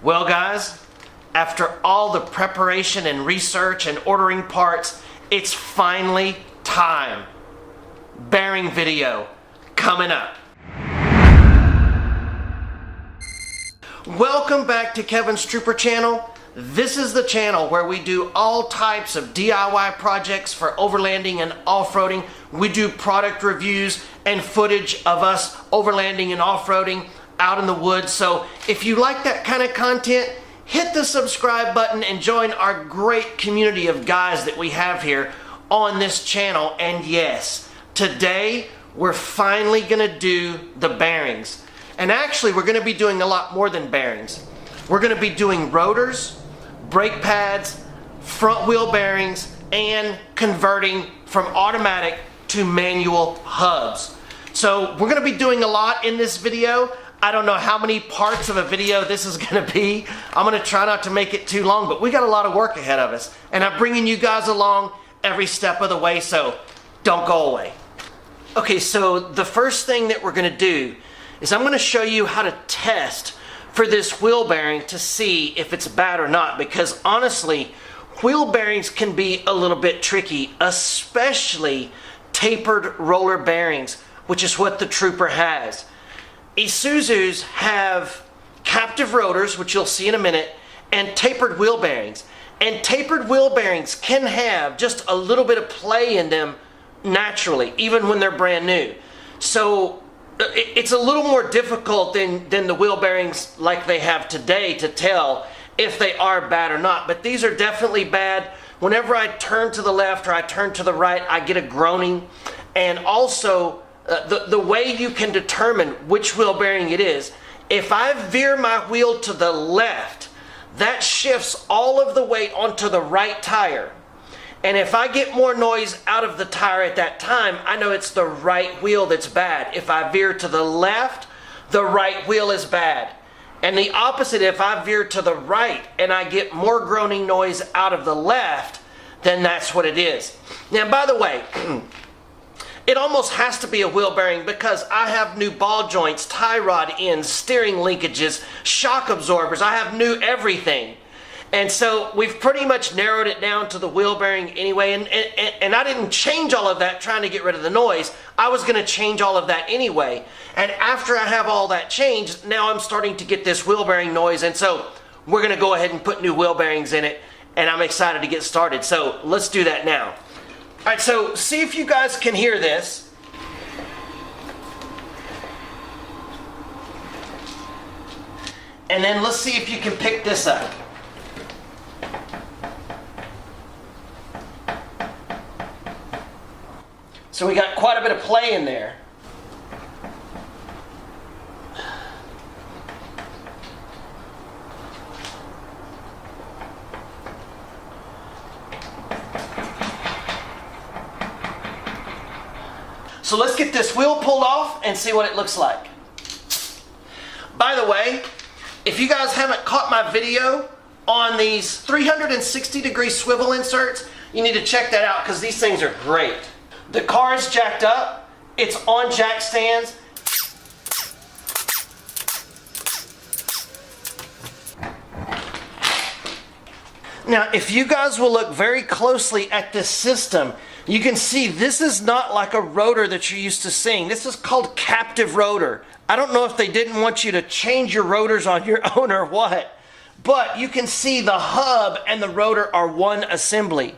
Well guys, after all the preparation and research and ordering parts, it's finally time. Bearing video coming up. Welcome back to Kevin's Trooper channel. This is the channel where we do all types of DIY projects for overlanding and off-roading. We do product reviews and footage of us overlanding and off-roading out in the woods. So if you like that kind of content, hit the subscribe button and join our great community of guys that we have here on this channel. And yes, today we're finally gonna do the bearings. And actually we're gonna be doing a lot more than bearings. We're gonna be doing rotors, brake pads, front wheel bearings, and converting from automatic to manual hubs. So we're gonna be doing a lot in this video. I don't know how many parts of a video this is gonna be. I'm gonna try not to make it too long, but we got a lot of work ahead of us. And I'm bringing you guys along every step of the way, so don't go away. Okay, so the first thing that we're gonna do is I'm gonna show you how to test for this wheel bearing to see if it's bad or not, because honestly, wheel bearings can be a little bit tricky, especially tapered roller bearings, which is what the Trooper has. Isuzus have captive rotors, which you'll see in a minute, and tapered wheel bearings. And tapered wheel bearings can have just a little bit of play in them naturally, even when they're brand new. So it's a little more difficult than the wheel bearings like they have today to tell if they are bad or not. But these are definitely bad. Whenever I turn to the left or I turn to the right, I get a groaning. And also, the way you can determine which wheel bearing it is, if I veer my wheel to the left, that shifts all of the weight onto the right tire. And if I get more noise out of the tire at that time, I know it's the right wheel that's bad. If I veer to the left, the right wheel is bad. And the opposite, if I veer to the right and I get more groaning noise out of the left, then that's what it is. Now, by the way, it almost has to be a wheel bearing because I have new ball joints, tie rod ends, steering linkages, shock absorbers. I have new everything. And so we've pretty much narrowed it down to the wheel bearing anyway. And I didn't change all of that trying to get rid of the noise. I was going to change all of that anyway. And after I have all that changed, now I'm starting to get this wheel bearing noise. And so we're going to go ahead and put new wheel bearings in it. And I'm excited to get started. So let's do that now. All right, so see if you guys can hear this. And then let's see if you can pick this up. So we got quite a bit of play in there. So let's get this wheel pulled off and see what it looks like. By the way, if you guys haven't caught my video on these 360-degree swivel inserts, you need to check that out because these things are great. The car is jacked up. It's on jack stands. Now, if you guys will look very closely at this system, you can see this is not like a rotor that you're used to seeing. This is called captive rotor. I don't know if they didn't want you to change your rotors on your own or what, but you can see the hub and the rotor are one assembly.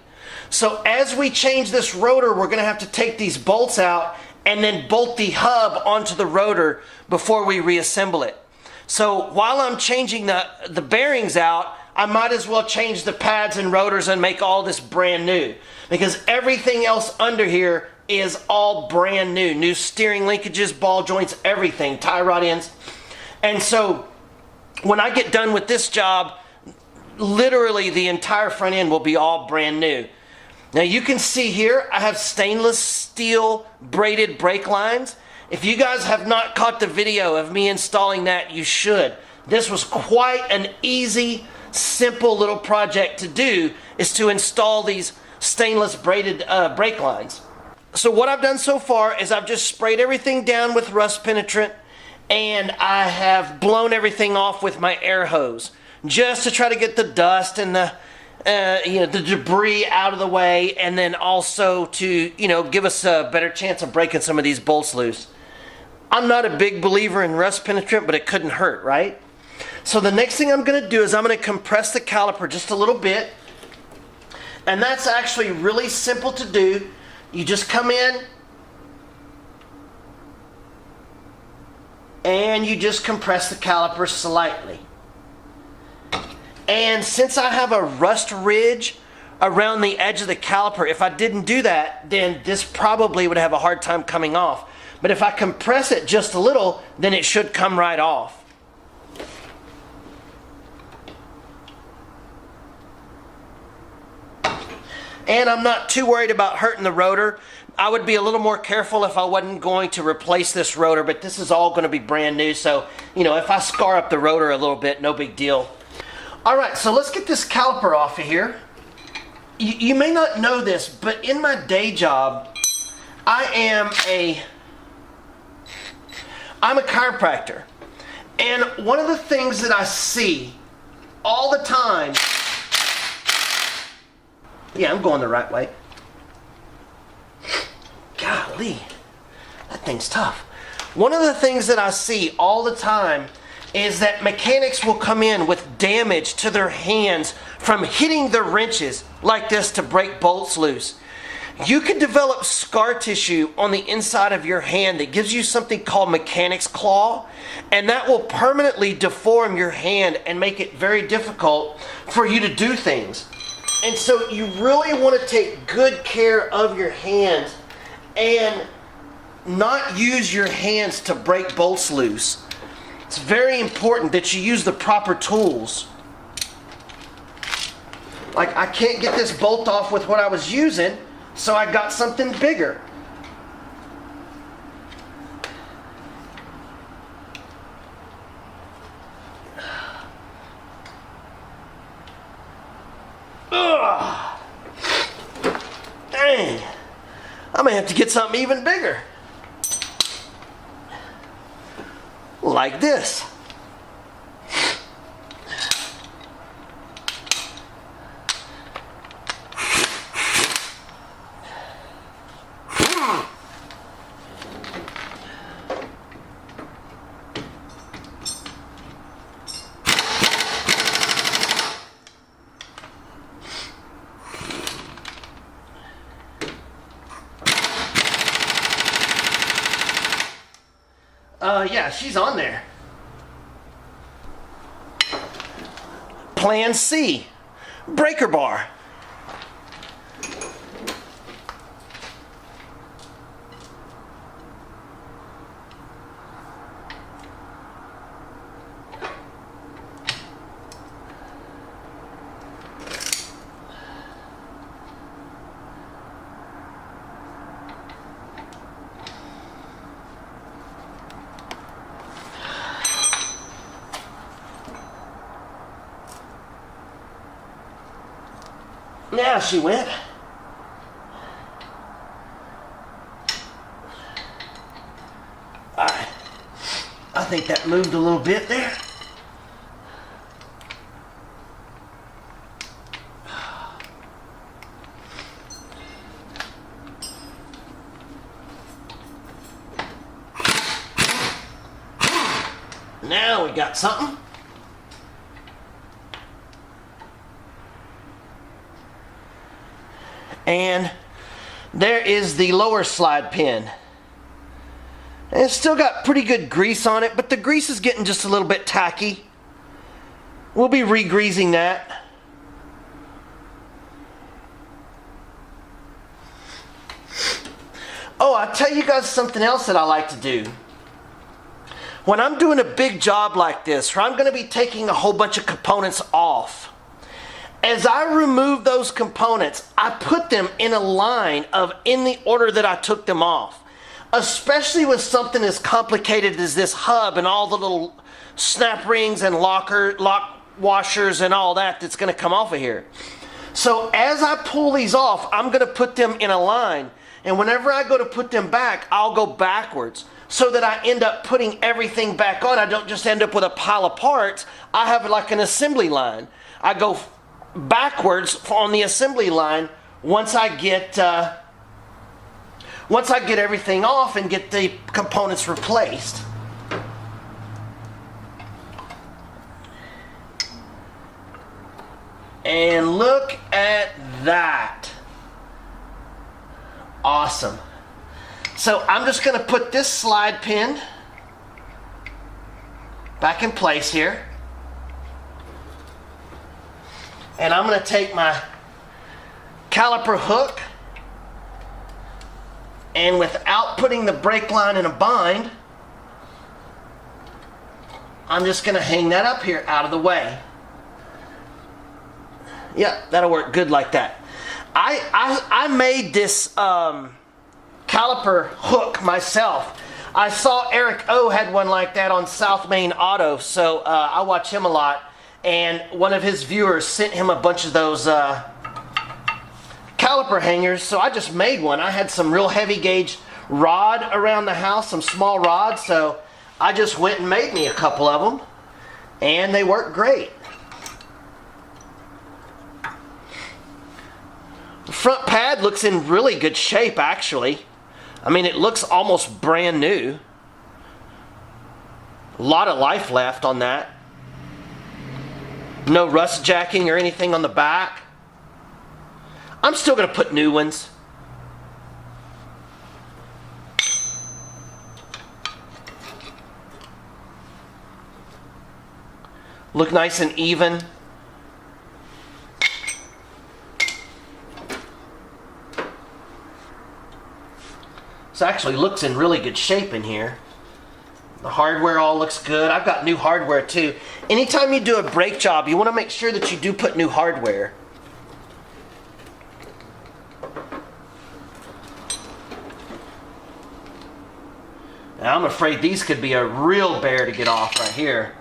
So as we change this rotor, we're going to have to take these bolts out and then bolt the hub onto the rotor before we reassemble it. So while I'm changing the bearings out, I might as well change the pads and rotors and make all this brand new, because everything else under here is all brand new. New steering linkages, ball joints, everything, tie rod ends. And so when I get done with this job, literally the entire front end will be all brand new. Now you can see here, I have stainless steel braided brake lines. If you guys have not caught the video of me installing that, you should. This was quite an easy, simple little project to do, is to install these stainless braided brake lines. So what I've done so far is I've just sprayed everything down with rust penetrant, and I have blown everything off with my air hose. just to try to get the dust and the the debris out of the way, and then also to give us a better chance of breaking some of these bolts loose. I'm not a big believer in rust penetrant, but it couldn't hurt, right? So the next thing I'm going to do is I'm going to compress the caliper just a little bit, and that's actually really simple to do. You just come in and you just compress the caliper slightly. And since I have a rust ridge around the edge of the caliper, if I didn't do that, then this probably would have a hard time coming off. But if I compress it just a little, then it should come right off. And I'm not too worried about hurting the rotor. I would be a little more careful if I wasn't going to replace this rotor, but this is all going to be brand new, so if I scar up the rotor a little bit, no big deal. Alright, so let's get this caliper off of here. You may not know this, but in my day job, I'm a chiropractor. And one of the things that I see all the time, yeah, I'm going the right way. Golly, that thing's tough. One of the things that I see all the time is that mechanics will come in with damage to their hands from hitting the wrenches like this to break bolts loose. You can develop scar tissue on the inside of your hand that gives you something called mechanic's claw, and that will permanently deform your hand and make it very difficult for you to do things. And so you really want to take good care of your hands and not use your hands to break bolts loose. It's very important that you use the proper tools. Like, I can't get this bolt off with what I was using, so I got something bigger. Ugh. Dang. I may have to get something even bigger. Like this. Yeah, she's on there. Plan C, breaker bar. Now she went. Alright. I think that moved a little bit there. Now we got something. And there is the lower slide pin. And it's still got pretty good grease on it, but the grease is getting just a little bit tacky. We'll be re-greasing that. Oh, I'll tell you guys something else that I like to do. When I'm doing a big job like this, where I'm going to be taking a whole bunch of components off, as I remove those components, I put them in a line in the order that I took them off. Especially with something as complicated as this hub and all the little snap rings and lock washers and all that's going to come off of here. So as I pull these off, I'm going to put them in a line. And whenever I go to put them back, I'll go backwards. so that I end up putting everything back on. I don't just end up with a pile of parts. I have like an assembly line. I go backwards on the assembly line once I get everything off and get the components replaced. And look at that. Awesome. So I'm just going to put this slide pin back in place here. And I'm going to take my caliper hook, and without putting the brake line in a bind, I'm just going to hang that up here out of the way. Yeah, that'll work good like that. I made this caliper hook myself. I saw Eric O had one like that on South Main Auto, so I watch him a lot. And one of his viewers sent him a bunch of those caliper hangers, so I just made one. I had some real heavy gauge rod around the house, some small rods, so I just went and made me a couple of them, and they work great. The front pad looks in really good shape, actually. I mean, it looks almost brand new. A lot of life left on that. No rust jacking or anything on the back. I'm still going to put new ones. Look nice and even. This actually looks in really good shape in here. The hardware all looks good. I've got new hardware too. Anytime you do a brake job, you want to make sure that you do put new hardware. Now I'm afraid these could be a real bear to get off right here.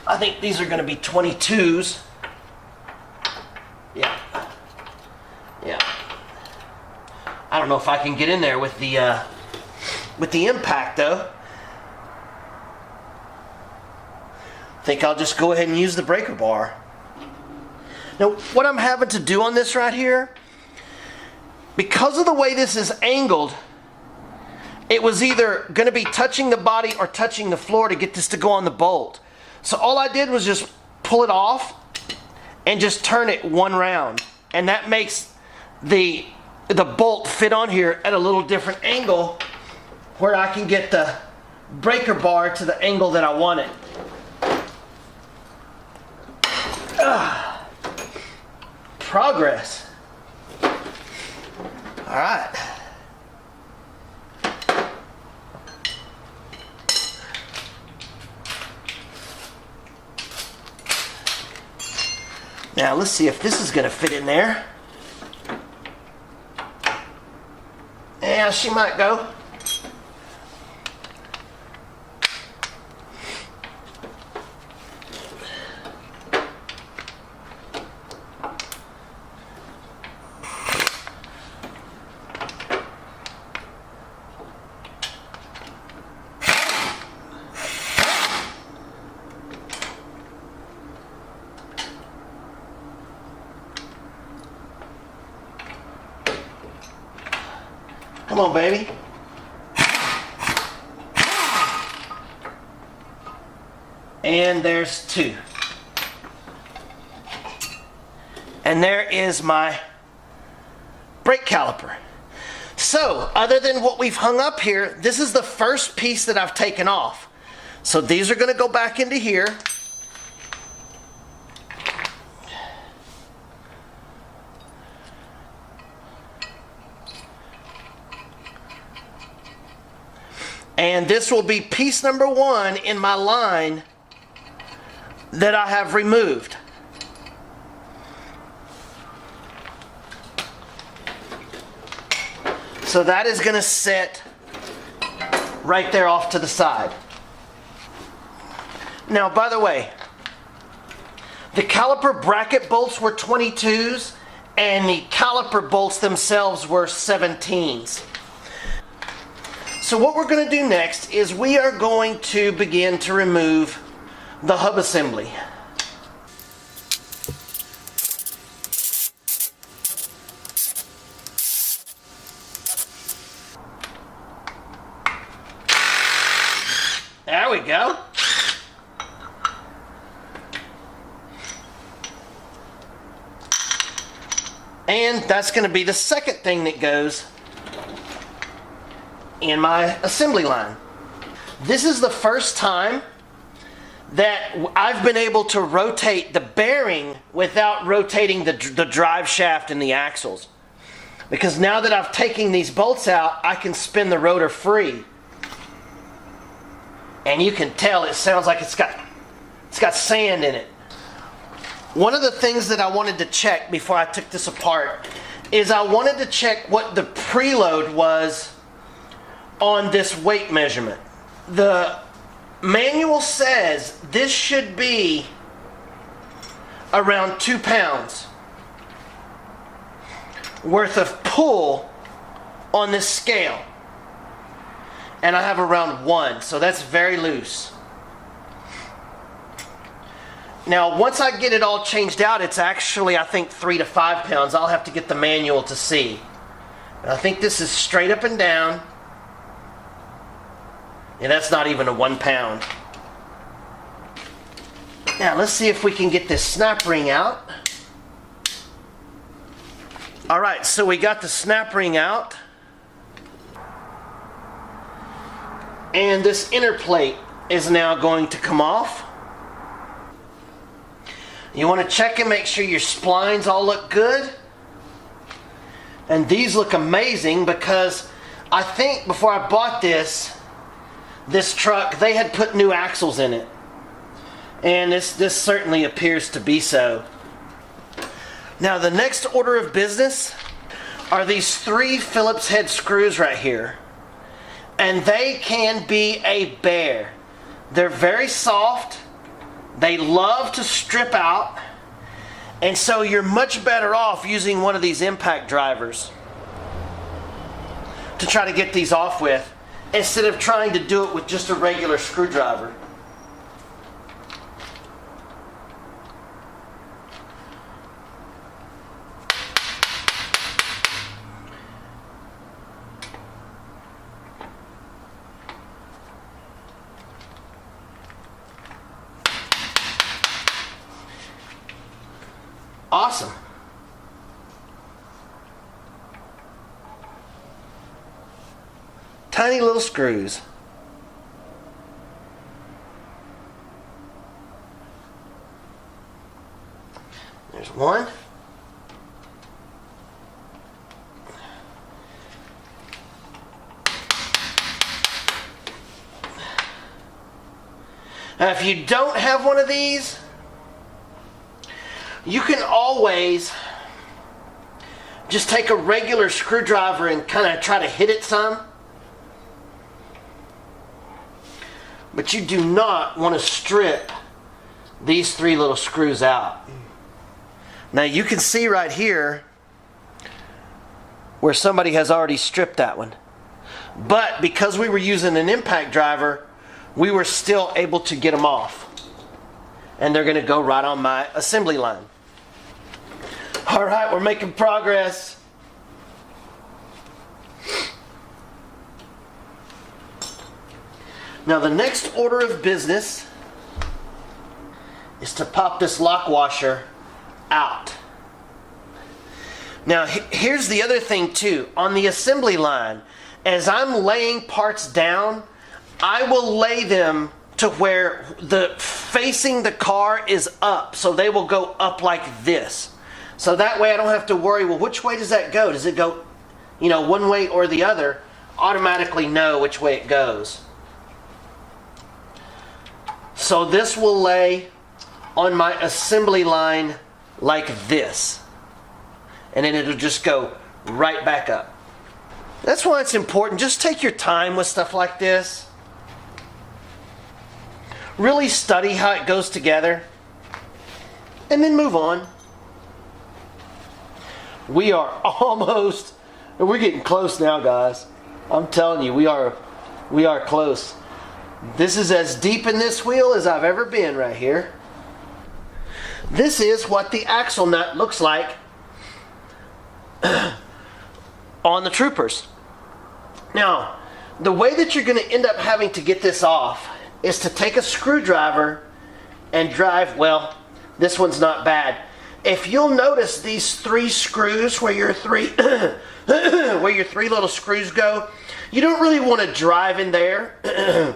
I think these are going to be 22s. Yeah. Yeah. I don't know if I can get in there with the impact though. I think I'll just go ahead and use the breaker bar. Now what I'm having to do on this right here, because of the way this is angled, it was either going to be touching the body or touching the floor to get this to go on the bolt. So all I did was just pull it off and just turn it one round. And that makes the bolt fit on here at a little different angle where I can get the breaker bar to the angle that I want it. Progress. All right. Now let's see if this is going to fit in there. Yeah, she might go. Come on, baby. And there's two. And there is my brake caliper. So, other than what we've hung up here, this is the first piece that I've taken off. So these are going to go back into here. And this will be piece number one in my line that I have removed. So that is going to sit right there off to the side. Now, by the way, The caliper bracket bolts were 22s, and the caliper bolts themselves were 17s. So what we're going to do next is we are going to begin to remove the hub assembly. There we go. And that's going to be the second thing that goes in my assembly line. This is the first time that I've been able to rotate the bearing without rotating the drive shaft and the axles. Because now that I've taken these bolts out, I can spin the rotor free. And you can tell it sounds like it's got sand in it. One of the things that I wanted to check before I took this apart is I wanted to check what the preload was on this weight measurement. The manual says this should be around 2 pounds worth of pull on this scale. And I have around 1, so that's very loose. Now, once I get it all changed out, it's actually, I think, 3 to 5 pounds. I'll have to get the manual to see. And I think this is straight up and down. And that's not even a 1 pound. Now, let's see if we can get this snap ring out. All right, so we got the snap ring out. And this inner plate is now going to come off. You want to check and make sure your splines all look good. And these look amazing because I think before I bought this truck, they had put new axles in it. And this certainly appears to be so. Now the next order of business are these 3 Phillips head screws right here. And they can be a bear. They're very soft. They love to strip out. And so you're much better off using one of these impact drivers to try to get these off with, instead of trying to do it with just a regular screwdriver. Awesome. Tiny little screws. There's one. Now, if you don't have one of these, you can always just take a regular screwdriver and kind of try to hit it some. But you do not want to strip these 3 little screws out. Now you can see right here where somebody has already stripped that one. But because we were using an impact driver, we were still able to get them off. And they're going to go right on my assembly line. All right, we're making progress. Now the next order of business is to pop this lock washer out. Now here's the other thing too. On the assembly line, as I'm laying parts down, I will lay them to where the facing the car is up, so they will go up like this. So that way I don't have to worry, well, which way does that go? Does it go, one way or the other? Automatically know which way it goes. So this will lay on my assembly line like this. And then it'll just go right back up. That's why it's important. Just take your time with stuff like this. Really study how it goes together. and then move on. We are almost, we're getting close now, guys. I'm telling you, we are close. This is as deep in this wheel as I've ever been right here. This is what the axle nut looks like on the Troopers. Now, the way that you're going to end up having to get this off is to take a screwdriver and drive, well, this one's not bad. If you'll notice these three screws where your three where your three little screws go, you don't really want to drive in there.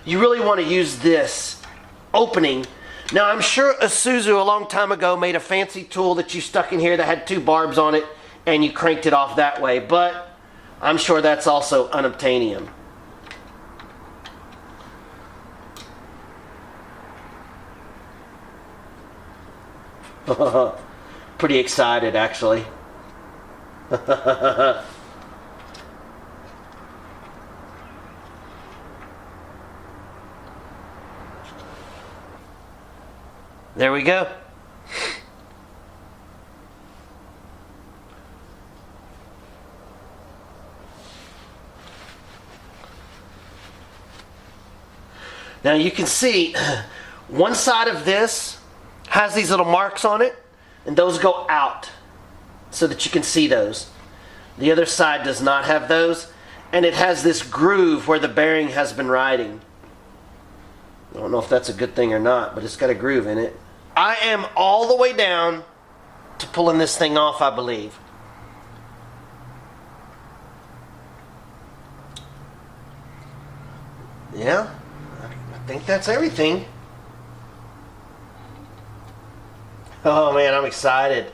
You really want to use this opening. Now, I'm sure Isuzu a long time ago made a fancy tool that you stuck in here that had two barbs on it and you cranked it off that way, but I'm sure that's also unobtainium. Pretty excited, actually. There we go. Now you can see one side of this has these little marks on it, and those go out so that you can see those. The other side does not have those, and it has this groove where the bearing has been riding. I don't know if that's a good thing or not, but it's got a groove in it. I am all the way down to pulling this thing off, I believe. Yeah, I think that's everything. Oh man, I'm excited.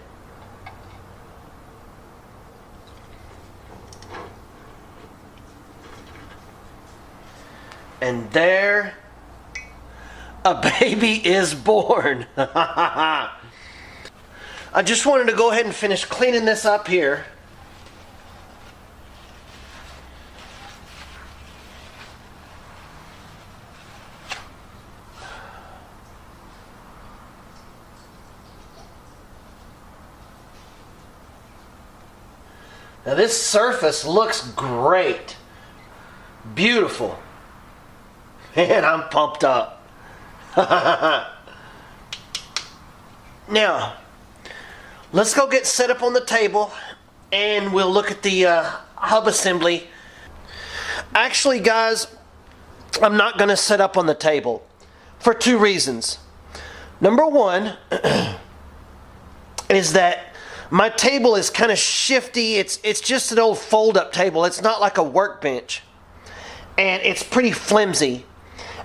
And there a baby is born. I just wanted to go ahead and finish cleaning this up here. Now this surface looks great. Beautiful. Man, I'm pumped up. Now, let's go get set up on the table and we'll look at the hub assembly. Actually, guys, I'm not going to set up on the table for two reasons. Number one is that my table is kind of shifty. It's just an old fold-up table. It's not like a workbench. And it's pretty flimsy.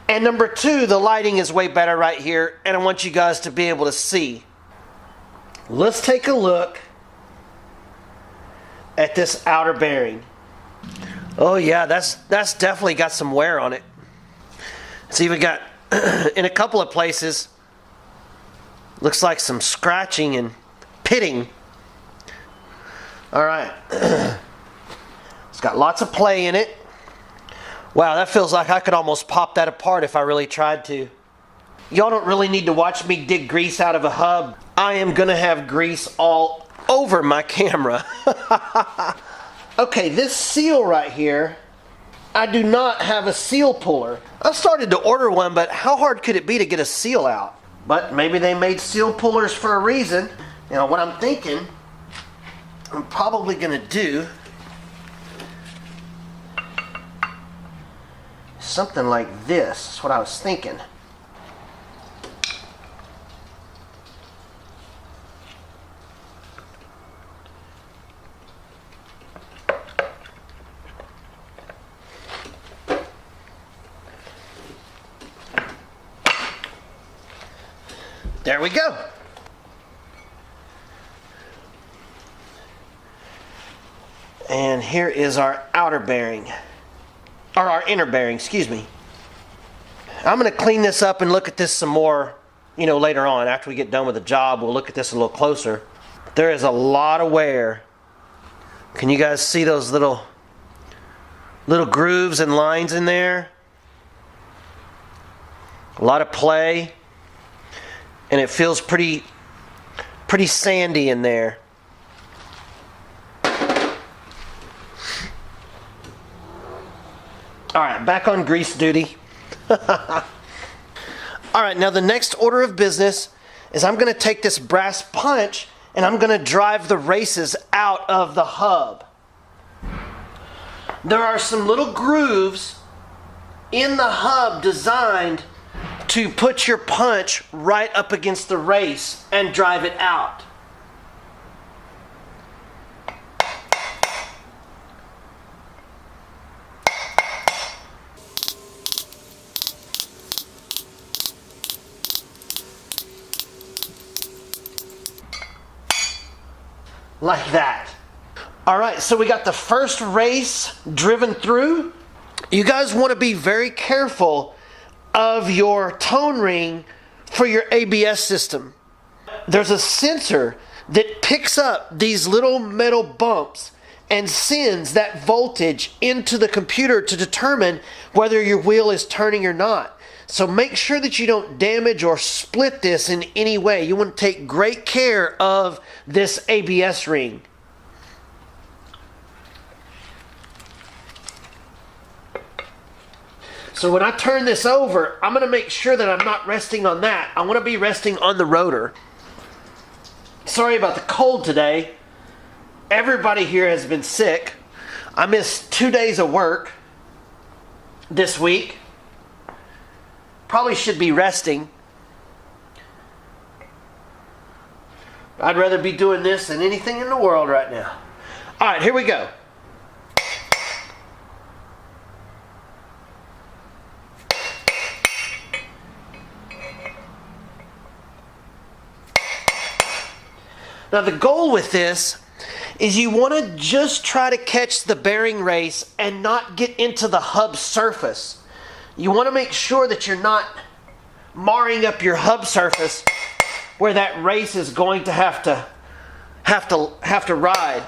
And number two, the lighting is way better right here, and I want you guys to be able to see. Let's take a look at this outer bearing. Oh yeah, that's definitely got some wear on it. It's even got, in a couple of places, looks like some scratching and pitting. Alright. It's got lots of play in it. Wow, that feels like I could almost pop that apart if I really tried to. Y'all don't really need to watch me dig grease out of a hub. I am going to have grease all over my camera. Okay, this seal right here, I do not have a seal puller. I've started to order one, but how hard could it be to get a seal out? But maybe they made seal pullers for a reason. You know, what I'm thinking, I'm probably going to do something like this. That's what I was thinking. There we go. And here is our outer bearing. Or our inner bearing, excuse me. I'm going to clean this up and look at this some more, you know, later on. After we get done with the job, we'll look at this a little closer. There is a lot of wear. Can you guys see those little grooves and lines in there? A lot of play. and it feels pretty sandy in there. All right, back on grease duty. All right, now the next order of business is I'm going to take this brass punch and I'm going to drive the races out of the hub. There are some little grooves in the hub designed to put your punch right up against the race and drive it out. Like that. All right, so we got the first race driven through. You guys want to be very careful of your tone ring for your ABS system. There's a sensor that picks up these little metal bumps and sends that voltage into the computer to determine whether your wheel is turning or not. So make sure that you don't damage or split this in any way. You want to take great care of this ABS ring. So when I turn this over, I'm going to make sure that I'm not resting on that. I want to be resting on the rotor. Sorry about the cold today. Everybody here has been sick. I missed 2 days of work this week. Probably should be resting. I'd rather be doing this than anything in the world right now. All right, here we go. Now the goal with this is you want to just try to catch the bearing race and not get into the hub surface. You want to make sure that you're not marring up your hub surface where that race is going to have to ride.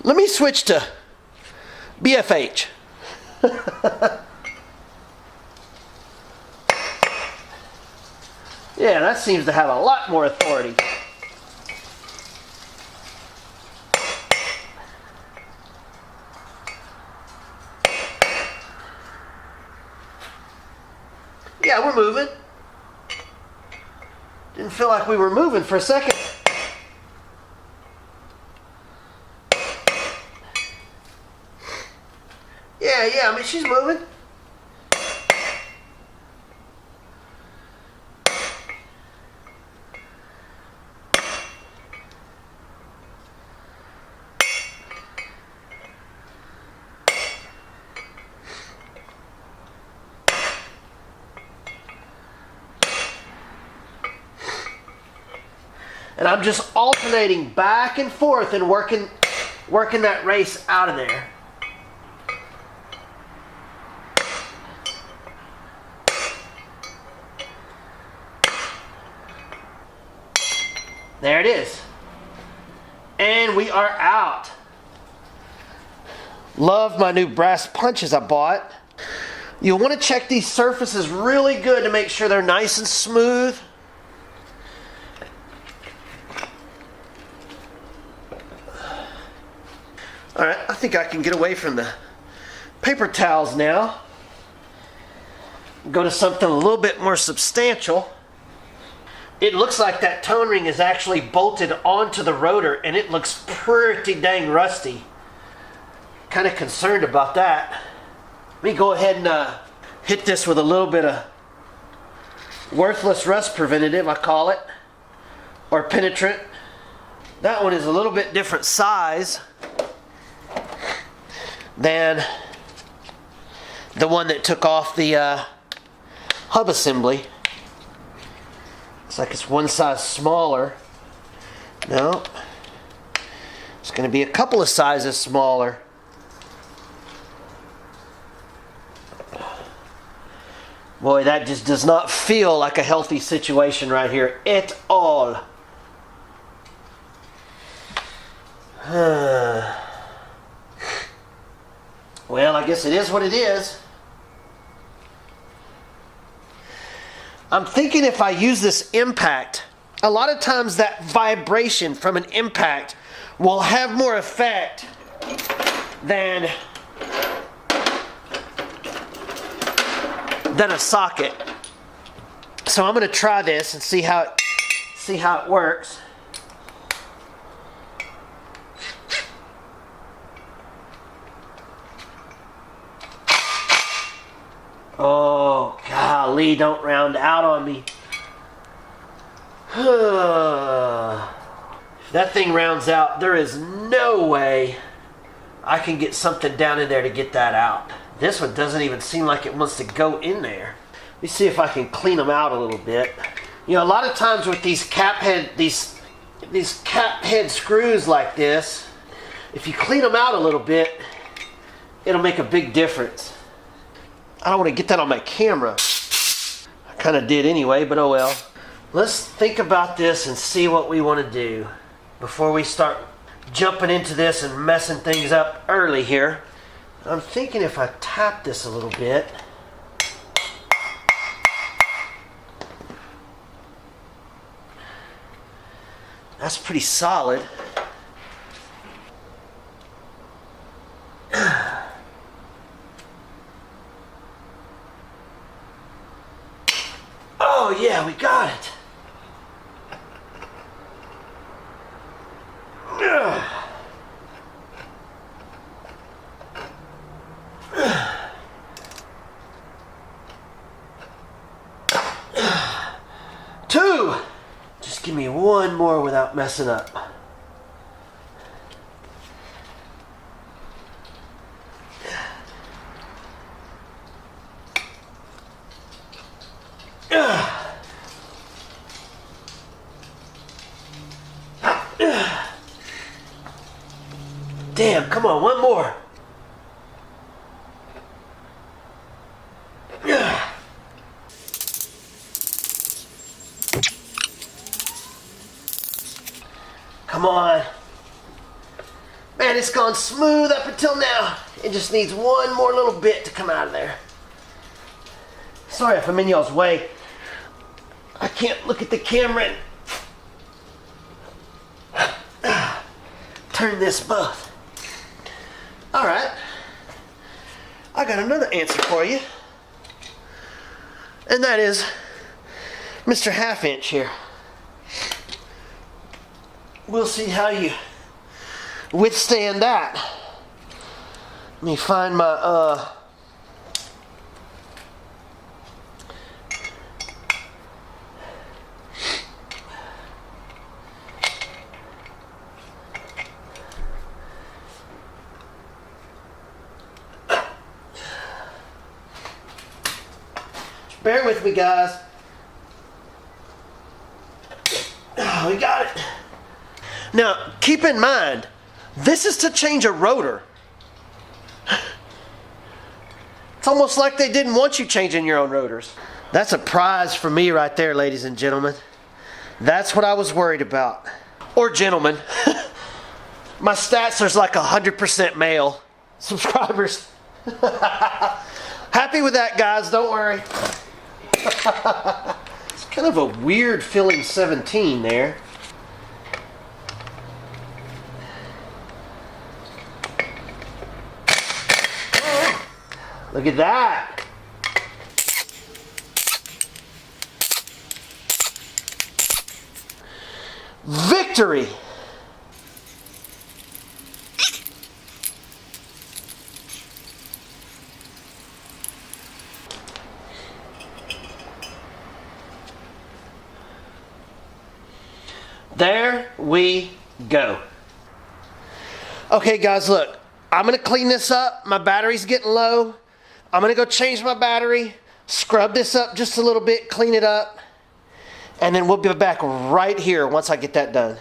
Let me switch to BFH. Yeah, that seems to have a lot more authority. Yeah, we're moving. Didn't feel like we were moving for a second. Yeah, I mean, she's moving. And I'm just alternating back and forth and working that race out of there. There it is. And we are out. Love my new brass punches I bought. You'll want to check these surfaces really good to make sure they're nice and smooth. Alright, I think I can get away from the paper towels now. Go to something a little bit more substantial. It looks like that tone ring is actually bolted onto the rotor and it looks pretty dang rusty. Kind of concerned about that. Let me go ahead and hit this with a little bit of worthless rust preventative, I call it, or penetrant. That one is a little bit different size than the one that took off the hub assembly. Looks like it's one size smaller. No, it's going to be a couple of sizes smaller. Boy, that just does not feel like a healthy situation right here at all. Well, I guess it is what it is. I'm thinking if I use this impact, a lot of times that vibration from an impact will have more effect than a socket. So I'm going to try this and see how it works. Oh, golly, don't round out on me. If that thing rounds out, there is no way I can get something down in there to get that out. This one doesn't even seem like it wants to go in there. Let me see if I can clean them out a little bit. You know, a lot of times with these cap head screws like this, if you clean them out a little bit, it'll make a big difference. I don't want to get that on my camera. I kind of did anyway, but oh well. Let's think about this and see what we want to do before we start jumping into this and messing things up early here. I'm thinking if I tap this a little bit. That's pretty solid. Oh yeah, we got it. Two. Just give me one more without messing up. Damn, come on, one more. Come on. Man, it's gone smooth up until now. It just needs one more little bit to come out of there. Sorry if I'm in y'all's way. I can't look at the camera and turn this both. Alright. I got another answer for you. And that is Mr. Half Inch here. We'll see how you withstand that. Let me find my bear with me, guys. Oh, we got it. Now, keep in mind, this is to change a rotor. It's almost like they didn't want you changing your own rotors. That's a prize for me right there, ladies and gentlemen. That's what I was worried about. Or gentlemen. My stats are like 100% male subscribers. Happy with that, guys. Don't worry. It's kind of a weird feeling 17 there. Look at that. Victory. There we go. Okay, guys, look. I'm going to clean this up. My battery's getting low. I'm going to go change my battery, scrub this up just a little bit, clean it up, and then we'll be back right here once I get that done.